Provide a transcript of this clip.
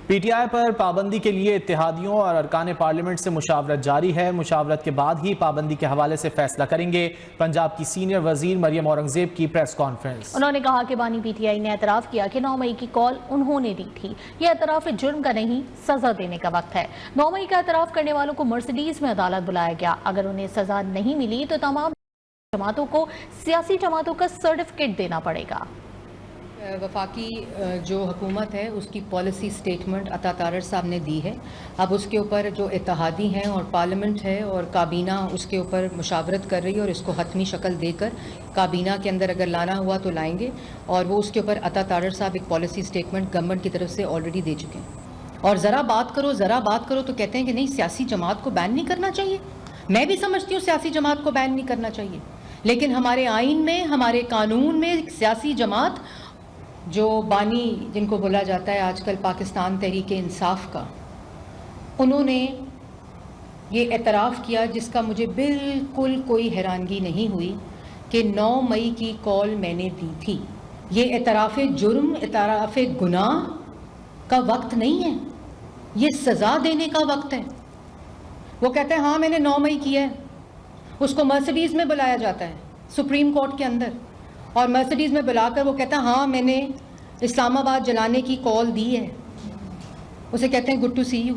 P T I پر پابندی کے لیے اتحادیوں اور ارکان پارلیمنٹ سے مشاورت جاری ہے۔ مشاورت کے بعد ہی پابندی کے حوالے سے فیصلہ کریں گے۔ پنجاب کی سینئر وزیر مریم اورنگزیب کی پریس کانفرنس۔ انہوں نے کہا کہ بانی پی ٹی آئی نے اعتراف کیا کہ 9 مئی کی کال انہوں نے دی تھی۔ یہ اعتراف جرم کا نہیں، سزا دینے کا وقت ہے۔ 9 مئی کا اعتراف کرنے والوں کو مرسیڈیز میں عدالت بلایا گیا۔ اگر انہیں سزا نہیں ملی تو تمام جماعتوں کو سیاسی جماعتوں کا سرٹیفکیٹ دینا پڑے گا۔ وفاقی جو حکومت ہے اس کی پالیسی سٹیٹمنٹ عطا تارڑ صاحب نے دی ہے۔ اب اس کے اوپر جو اتحادی ہیں اور پارلیمنٹ ہے اور کابینہ اس کے اوپر مشاورت کر رہی ہے اور اس کو حتمی شکل دے کر کابینہ کے اندر اگر لانا ہوا تو لائیں گے، اور وہ اس کے اوپر عطا تارڑ صاحب ایک پالیسی سٹیٹمنٹ گورنمنٹ کی طرف سے آلریڈی دے چکے ہیں۔ اور ذرا بات کرو تو کہتے ہیں کہ نہیں سیاسی جماعت کو بین نہیں کرنا چاہیے۔ میں بھی سمجھتی ہوں سیاسی جماعت کو بین نہیں کرنا چاہیے، لیکن ہمارے آئین میں، ہمارے قانون میں سیاسی جماعت جو بانی جن کو بولا جاتا ہے آج کل پاکستان تحریک انصاف کا، انہوں نے یہ اعتراف کیا جس کا مجھے بالکل کوئی حیرانگی نہیں ہوئی کہ 9 مئی کی کال میں نے دی تھی۔ یہ اعتراف جرم، اعتراف گناہ کا وقت نہیں ہے، یہ سزا دینے کا وقت ہے۔ وہ کہتے ہیں ہاں میں نے 9 مئی کیا ہے، اس کو مرسیڈیز میں بلایا جاتا ہے سپریم کورٹ کے اندر، اور مرسیڈیز میں بلا کر وہ کہتا ہے ہاں میں نے اسلام آباد جلانے کی کال دی ہے، اسے کہتے ہیں گڈ ٹو سی یو۔